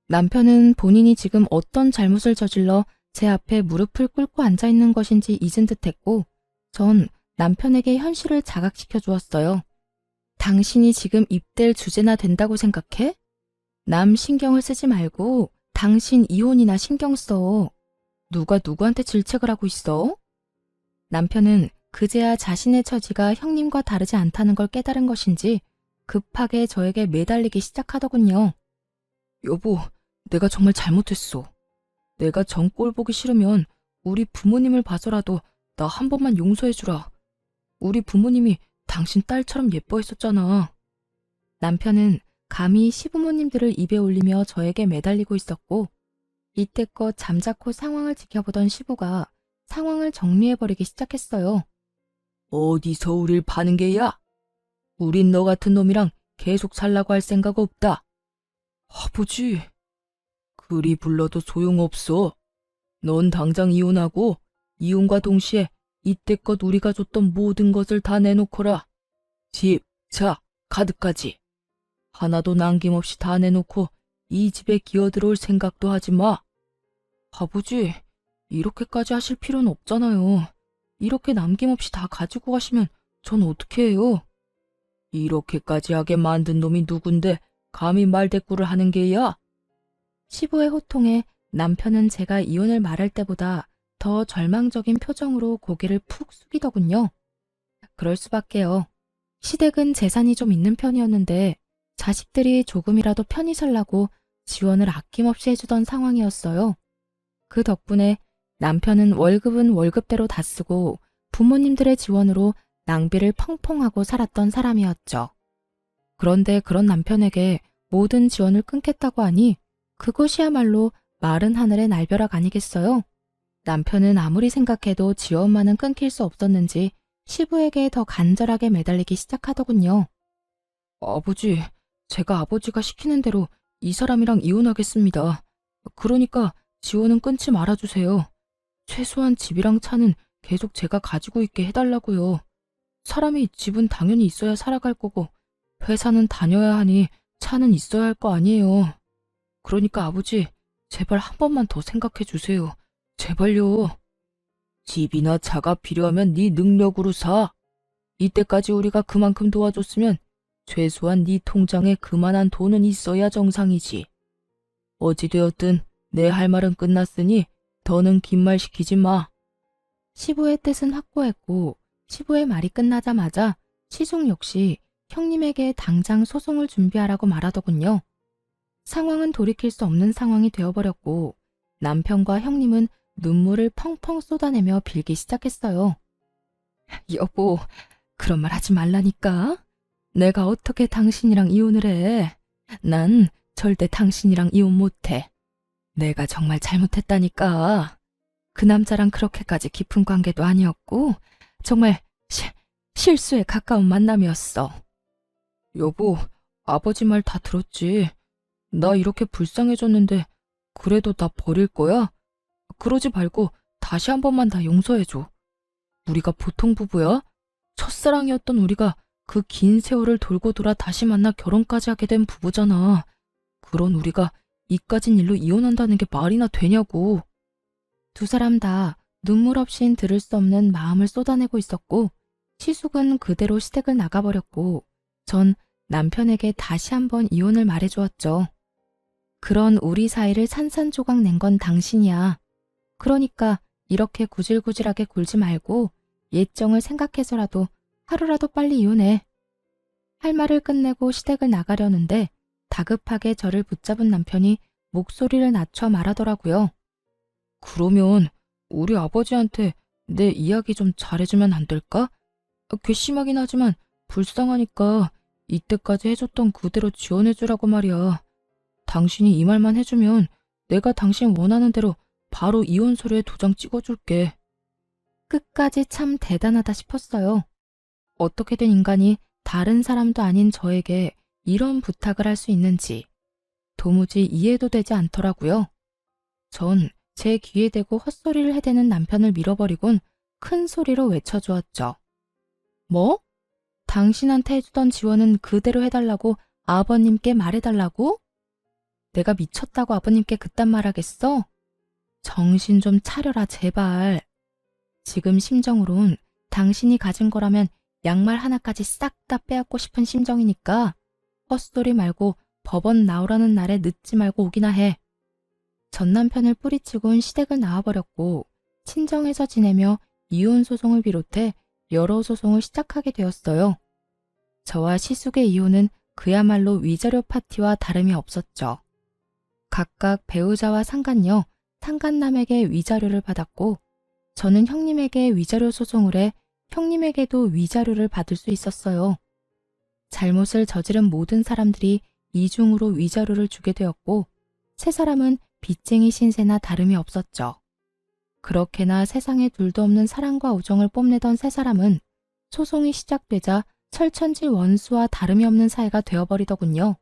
남편은 본인이 지금 어떤 잘못을 저질러 제 앞에 무릎을 꿇고 앉아있는 것인지 잊은 듯했고 전 남편에게 현실을 자각시켜 주었어요. 당신이 지금 입댈 주제나 된다고 생각해? 남 신경을 쓰지 말고 당신 이혼이나 신경 써. 누가 누구한테 질책을 하고 있어? 남편은 그제야 자신의 처지가 형님과 다르지 않다는 걸 깨달은 것인지 급하게 저에게 매달리기 시작하더군요. 여보, 내가 정말 잘못했어. 내가 정 꼴 보기 싫으면 우리 부모님을 봐서라도 나 한 번만 용서해주라. 우리 부모님이 당신 딸처럼 예뻐했었잖아. 남편은 감히 시부모님들을 입에 올리며 저에게 매달리고 있었고 이때껏 잠자코 상황을 지켜보던 시부가 상황을 정리해버리기 시작했어요. 어디서 우릴 파는 게야? 우린 너 같은 놈이랑 계속 살라고 할 생각 없다. 아버지, 그리 불러도 소용없어. 넌 당장 이혼하고 이혼과 동시에 이때껏 우리가 줬던 모든 것을 다 내놓거라. 집, 차, 카드까지. 하나도 남김없이 다 내놓고 이 집에 기어들어올 생각도 하지 마. 아버지, 이렇게까지 하실 필요는 없잖아요. 이렇게 남김없이 다 가지고 가시면 전 어떻게 해요? 이렇게까지 하게 만든 놈이 누군데 감히 말대꾸를 하는 게야? 시부의 호통에 남편은 제가 이혼을 말할 때보다 더 절망적인 표정으로 고개를 푹 숙이더군요. 그럴 수밖에요. 시댁은 재산이 좀 있는 편이었는데 자식들이 조금이라도 편히 살라고 지원을 아낌없이 해주던 상황이었어요. 그 덕분에 남편은 월급은 월급대로 다 쓰고 부모님들의 지원으로 낭비를 펑펑하고 살았던 사람이었죠. 그런데 그런 남편에게 모든 지원을 끊겠다고 하니 그것이야말로 마른 하늘의 날벼락 아니겠어요? 남편은 아무리 생각해도 지원만은 끊길 수 없었는지 시부에게 더 간절하게 매달리기 시작하더군요. 아버지, 제가 아버지가 시키는 대로 이 사람이랑 이혼하겠습니다. 그러니까 지원은 끊지 말아주세요. 최소한 집이랑 차는 계속 제가 가지고 있게 해달라고요. 사람이 집은 당연히 있어야 살아갈 거고 회사는 다녀야 하니 차는 있어야 할 거 아니에요. 그러니까 아버지, 제발 한 번만 더 생각해 주세요. 제발요. 집이나 차가 필요하면 네 능력으로 사. 이때까지 우리가 그만큼 도와줬으면 최소한 네 통장에 그만한 돈은 있어야 정상이지. 어찌되었든 내 할 말은 끝났으니 더는 긴 말 시키지 마. 시부의 뜻은 확고했고 시부의 말이 끝나자마자 시숙 역시 형님에게 당장 소송을 준비하라고 말하더군요. 상황은 돌이킬 수 없는 상황이 되어버렸고 남편과 형님은 눈물을 펑펑 쏟아내며 빌기 시작했어요. 여보, 그런 말 하지 말라니까. 내가 어떻게 당신이랑 이혼을 해. 난 절대 당신이랑 이혼 못해. 내가 정말 잘못했다니까. 그 남자랑 그렇게까지 깊은 관계도 아니었고 정말 실수에 가까운 만남이었어. 여보, 아버지 말 다 들었지. 나 이렇게 불쌍해졌는데 그래도 나 버릴 거야? 그러지 말고 다시 한 번만 다 용서해줘. 우리가 보통 부부야? 첫사랑이었던 우리가 그 긴 세월을 돌고 돌아 다시 만나 결혼까지 하게 된 부부잖아. 그런 우리가 이까진 일로 이혼한다는 게 말이나 되냐고. 두 사람 다 눈물 없인 들을 수 없는 마음을 쏟아내고 있었고 시숙은 그대로 시댁을 나가버렸고 전 남편에게 다시 한번 이혼을 말해주었죠. 그런 우리 사이를 산산조각 낸 건 당신이야. 그러니까 이렇게 구질구질하게 굴지 말고 예정을 생각해서라도 하루라도 빨리 이혼해. 할 말을 끝내고 시댁을 나가려는데 다급하게 저를 붙잡은 남편이 목소리를 낮춰 말하더라고요. 그러면 우리 아버지한테 내 이야기 좀 잘해주면 안 될까? 괘씸하긴 하지만 불쌍하니까 이때까지 해줬던 그대로 지원해주라고 말이야. 당신이 이 말만 해주면 내가 당신 원하는 대로 바로 이혼 서류에 도장 찍어줄게. 끝까지 참 대단하다 싶었어요. 어떻게 된 인간이 다른 사람도 아닌 저에게 이런 부탁을 할 수 있는지 도무지 이해도 되지 않더라고요. 전 제 귀에 대고 헛소리를 해대는 남편을 밀어버리곤 큰 소리로 외쳐주었죠. 뭐? 당신한테 해주던 지원은 그대로 해달라고 아버님께 말해달라고? 내가 미쳤다고 아버님께 그딴 말하겠어? 정신 좀 차려라 제발. 지금 심정으론 당신이 가진 거라면 양말 하나까지 싹 다 빼앗고 싶은 심정이니까 헛소리 말고 법원 나오라는 날에 늦지 말고 오기나 해. 전 남편을 뿌리치곤 시댁을 나와버렸고 친정에서 지내며 이혼 소송을 비롯해 여러 소송을 시작하게 되었어요. 저와 시숙의 이혼은 그야말로 위자료 파티와 다름이 없었죠. 각각 배우자와 상간녀, 상간남에게 위자료를 받았고 저는 형님에게 위자료 소송을 해 형님에게도 위자료를 받을 수 있었어요. 잘못을 저지른 모든 사람들이 이중으로 위자료를 주게 되었고 세 사람은 빚쟁이 신세나 다름이 없었죠. 그렇게나 세상에 둘도 없는 사랑과 우정을 뽐내던 세 사람은 소송이 시작되자 철천지 원수와 다름이 없는 사이가 되어버리더군요.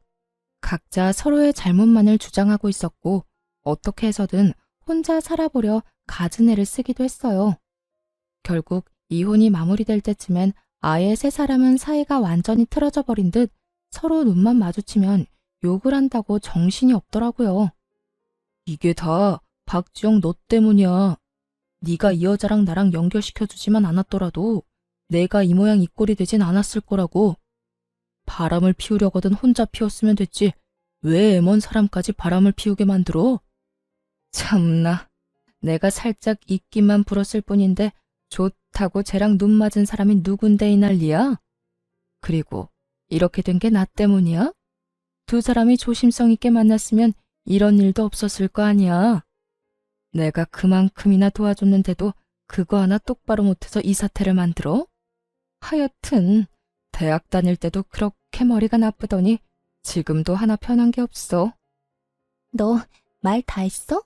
각자 서로의 잘못만을 주장하고 있었고 어떻게 해서든 혼자 살아보려 갖은 애를 쓰기도 했어요. 결국 이혼이 마무리될 때쯤엔 아예 세 사람은 사이가 완전히 틀어져 버린 듯 서로 눈만 마주치면 욕을 한다고 정신이 없더라고요. 이게 다 박지영 너 때문이야. 네가 이 여자랑 나랑 연결시켜주지만 않았더라도 내가 이 모양 이 꼴이 되진 않았을 거라고. 바람을 피우려거든 혼자 피웠으면 됐지. 왜 애먼 사람까지 바람을 피우게 만들어? 참나. 내가 살짝 입기만 불었을 뿐인데 좋다고 쟤랑 눈 맞은 사람이 누군데 이 난리야? 그리고 이렇게 된 게 나 때문이야? 두 사람이 조심성 있게 만났으면 이런 일도 없었을 거 아니야. 내가 그만큼이나 도와줬는데도 그거 하나 똑바로 못해서 이 사태를 만들어? 하여튼 대학 다닐 때도 그렇게 머리가 나쁘더니 지금도 하나 편한 게 없어. 너 말 다 했어?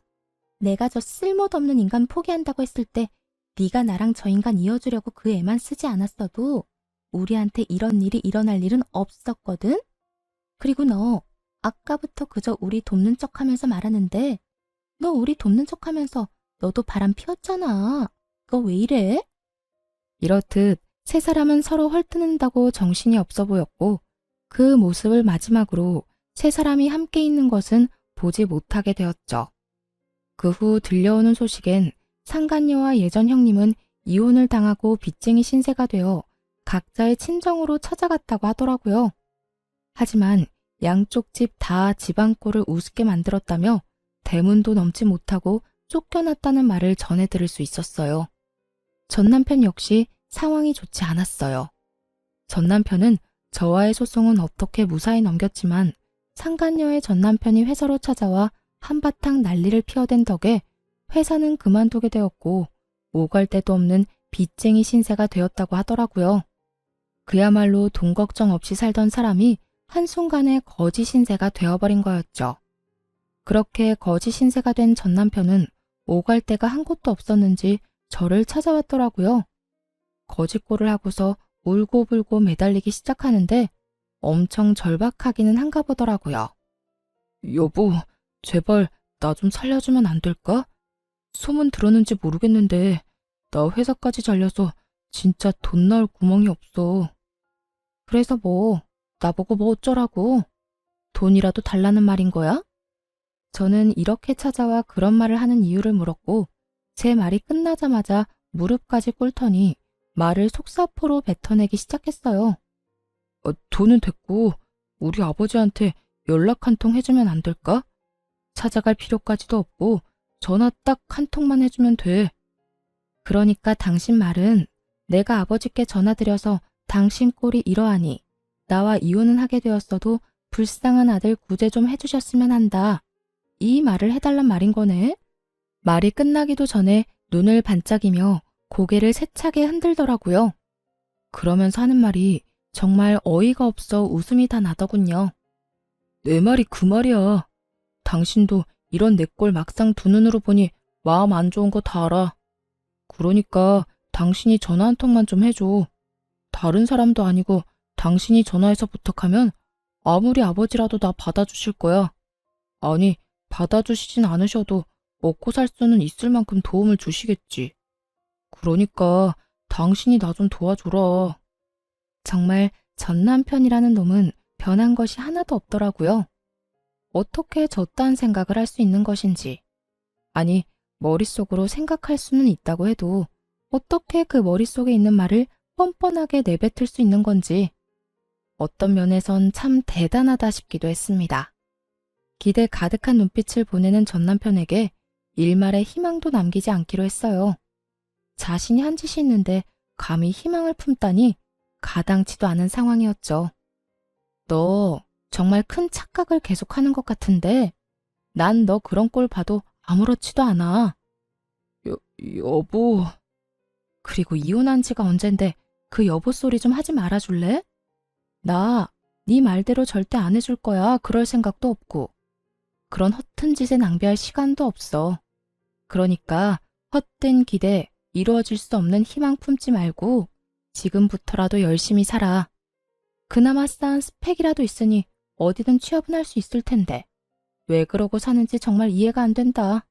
내가 저 쓸모도 없는 인간 포기한다고 했을 때 네가 나랑 저 인간 이어주려고 그 애만 쓰지 않았어도 우리한테 이런 일이 일어날 일은 없었거든? 그리고 너 아까부터 그저 우리 돕는 척하면서 말하는데 너 우리 돕는 척하면서 너도 바람 피웠잖아. 너 왜 이래? 이렇듯 세 사람은 서로 헐뜯는다고 정신이 없어 보였고 그 모습을 마지막으로 세 사람이 함께 있는 것은 보지 못하게 되었죠. 그 후 들려오는 소식엔 상간녀와 예전 형님은 이혼을 당하고 빚쟁이 신세가 되어 각자의 친정으로 찾아갔다고 하더라고요. 하지만 양쪽 집 다 집안꼴을 우습게 만들었다며 대문도 넘지 못하고 쫓겨났다는 말을 전해 들을 수 있었어요. 전 남편 역시 상황이 좋지 않았어요. 전 남편은 저와의 소송은 어떻게 무사히 넘겼지만 상간녀의 전 남편이 회사로 찾아와 한바탕 난리를 피워댄 덕에 회사는 그만두게 되었고 오갈 데도 없는 빚쟁이 신세가 되었다고 하더라고요. 그야말로 돈 걱정 없이 살던 사람이 한순간에 거지 신세가 되어버린 거였죠. 그렇게 거지 신세가 된 전 남편은 오갈 데가 한 곳도 없었는지 저를 찾아왔더라고요. 거짓골을 하고서 울고불고 매달리기 시작하는데 엄청 절박하기는 한가 보더라고요. 여보, 제발 나 좀 살려주면 안 될까? 소문 들었는지 모르겠는데 나 회사까지 잘려서 진짜 돈 나올 구멍이 없어. 그래서 뭐 나보고 뭐 어쩌라고? 돈이라도 달라는 말인 거야? 저는 이렇게 찾아와 그런 말을 하는 이유를 물었고 제 말이 끝나자마자 무릎까지 꿇더니 말을 속사포로 뱉어내기 시작했어요. 돈은 됐고 우리 아버지한테 연락 한 통 해주면 안 될까? 찾아갈 필요까지도 없고 전화 딱 한 통만 해주면 돼. 그러니까 당신 말은 내가 아버지께 전화드려서 당신 꼴이 이러하니 나와 이혼은 하게 되었어도 불쌍한 아들 구제 좀 해주셨으면 한다. 이 말을 해달란 말인 거네. 말이 끝나기도 전에 눈을 반짝이며 고개를 세차게 흔들더라고요. 그러면서 하는 말이 정말 어이가 없어 웃음이 다 나더군요. 내 말이 그 말이야. 당신도 이런 내 꼴 막상 두 눈으로 보니 마음 안 좋은 거 다 알아. 그러니까 당신이 전화 한 통만 좀 해줘. 다른 사람도 아니고 당신이 전화해서 부탁하면 아무리 아버지라도 나 받아주실 거야. 아니, 받아주시진 않으셔도 먹고 살 수는 있을 만큼 도움을 주시겠지. 그러니까 당신이 나 좀 도와줘라. 정말 전 남편이라는 놈은 변한 것이 하나도 없더라고요. 어떻게 저딴 생각을 할 수 있는 것인지. 아니, 머릿속으로 생각할 수는 있다고 해도 어떻게 그 머릿속에 있는 말을 뻔뻔하게 내뱉을 수 있는 건지 어떤 면에선 참 대단하다 싶기도 했습니다. 기대 가득한 눈빛을 보내는 전 남편에게 일말의 희망도 남기지 않기로 했어요. 자신이 한 짓이 있는데 감히 희망을 품다니 가당치도 않은 상황이었죠. 너 정말 큰 착각을 계속하는 것 같은데 난 너 그런 꼴 봐도 아무렇지도 않아. 여보. 그리고 이혼한 지가 언젠데 그 여보 소리 좀 하지 말아줄래? 나 네 말대로 절대 안 해줄 거야. 그럴 생각도 없고. 그런 허튼 짓에 낭비할 시간도 없어. 그러니까 헛된 기대, 이루어질 수 없는 희망 품지 말고 지금부터라도 열심히 살아. 그나마 쌓은 스펙이라도 있으니 어디든 취업은 할 수 있을 텐데 왜 그러고 사는지 정말 이해가 안 된다.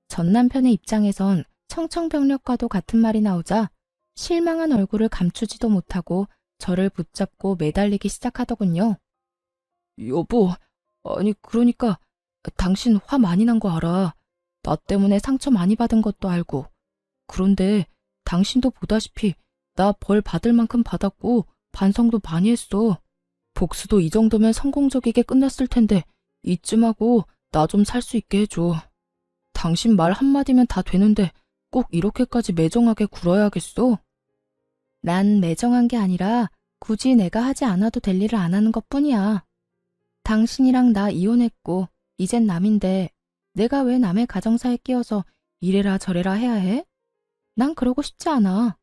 전 남편의 입장에선 청천벽력과도 같은 말이 나오자 실망한 얼굴을 감추지도 못하고 저를 붙잡고 매달리기 시작하더군요. 여보, 아니 그러니까 당신 화 많이 난 거 알아. 나 때문에 상처 많이 받은 것도 알고. 그런데 당신도 보다시피 나 벌 받을 만큼 받았고 반성도 많이 했어. 복수도 이 정도면 성공적이게 끝났을 텐데 이쯤하고 나 좀 살 수 있게 해줘. 당신 말 한마디면 다 되는데 꼭 이렇게까지 매정하게 굴어야겠어? 난 매정한 게 아니라 굳이 내가 하지 않아도 될 일을 안 하는 것뿐이야. 당신이랑 나 이혼했고 이젠 남인데 내가 왜 남의 가정사에 끼어서 이래라 저래라 해야 해? 난 그러고 싶지 않아.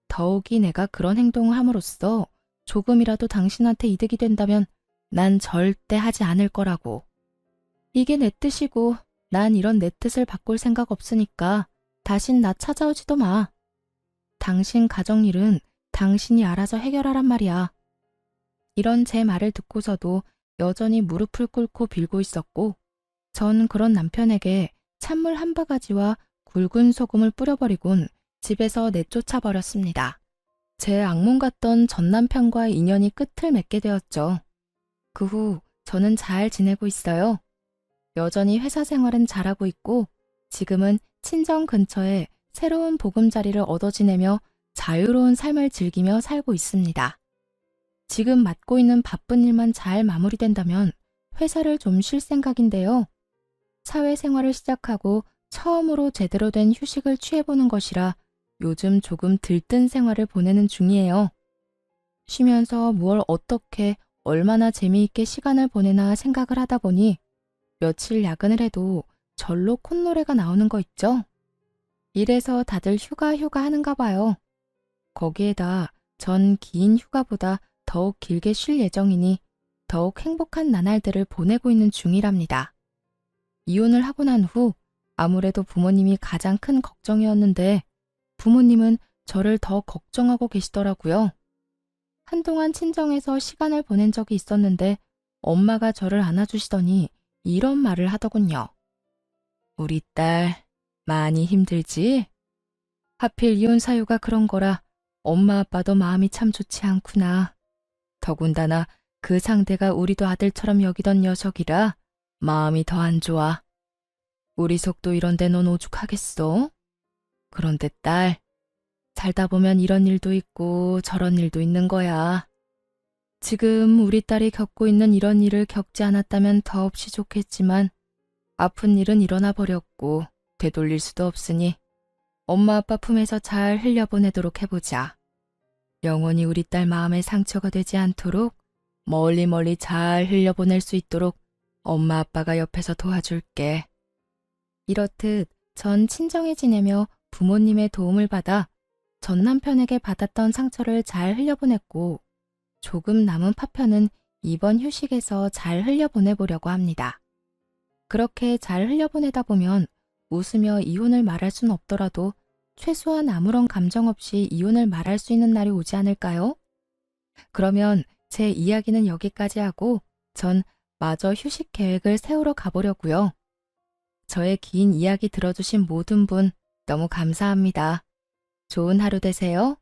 더욱이 내가 그런 행동을 함으로써 조금이라도 당신한테 이득이 된다면 난 절대 하지 않을 거라고. 이게 내 뜻이고 난 이런 내 뜻을 바꿀 생각 없으니까 다신 나 찾아오지도 마. 당신 가정일은 당신이 알아서 해결하란 말이야. 이런 제 말을 듣고서도 여전히 무릎을 꿇고 빌고 있었고 전 그런 남편에게 찬물 한 바가지와 굵은 소금을 뿌려버리곤 집에서 내쫓아 버렸습니다. 제 악몽 같던 전 남편과의 인연이 끝을 맺게 되었죠. 그 후 저는 잘 지내고 있어요. 여전히 회사 생활은 잘하고 있고 지금은 친정 근처에 새로운 보금자리를 얻어 지내며 자유로운 삶을 즐기며 살고 있습니다. 지금 맡고 있는 바쁜 일만 잘 마무리된다면 회사를 좀 쉴 생각인데요. 사회생활을 시작하고 처음으로 제대로 된 휴식을 취해보는 것이라 요즘 조금 들뜬 생활을 보내는 중이에요. 쉬면서 무얼 어떻게 얼마나 재미있게 시간을 보내나 생각을 하다 보니 며칠 야근을 해도 절로 콧노래가 나오는 거 있죠? 이래서 다들 휴가 하는가 봐요. 거기에다 전 긴 휴가보다 더욱 길게 쉴 예정이니 더욱 행복한 나날들을 보내고 있는 중이랍니다. 이혼을 하고 난 후 아무래도 부모님이 가장 큰 걱정이었는데 부모님은 저를 더 걱정하고 계시더라고요. 한동안 친정에서 시간을 보낸 적이 있었는데 엄마가 저를 안아주시더니 이런 말을 하더군요. 우리 딸 많이 힘들지? 하필 이혼 사유가 그런 거라 엄마 아빠도 마음이 참 좋지 않구나. 더군다나 그 상대가 우리도 아들처럼 여기던 녀석이라 마음이 더 안 좋아. 우리 속도 이런데 넌 오죽하겠어? 그런데 딸, 살다 보면 이런 일도 있고 저런 일도 있는 거야. 지금 우리 딸이 겪고 있는 이런 일을 겪지 않았다면 더없이 좋겠지만 아픈 일은 일어나 버렸고 되돌릴 수도 없으니 엄마 아빠 품에서 잘 흘려보내도록 해보자. 영원히 우리 딸 마음에 상처가 되지 않도록 멀리 잘 흘려보낼 수 있도록 엄마 아빠가 옆에서 도와줄게. 이렇듯 전 친정에 지내며 부모님의 도움을 받아 전 남편에게 받았던 상처를 잘 흘려보냈고 조금 남은 파편은 이번 휴식에서 잘 흘려보내보려고 합니다. 그렇게 잘 흘려보내다 보면 웃으며 이혼을 말할 순 없더라도 최소한 아무런 감정 없이 이혼을 말할 수 있는 날이 오지 않을까요? 그러면 제 이야기는 여기까지 하고 전 마저 휴식 계획을 세우러 가보려고요. 저의 긴 이야기 들어주신 모든 분 너무 감사합니다. 좋은 하루 되세요.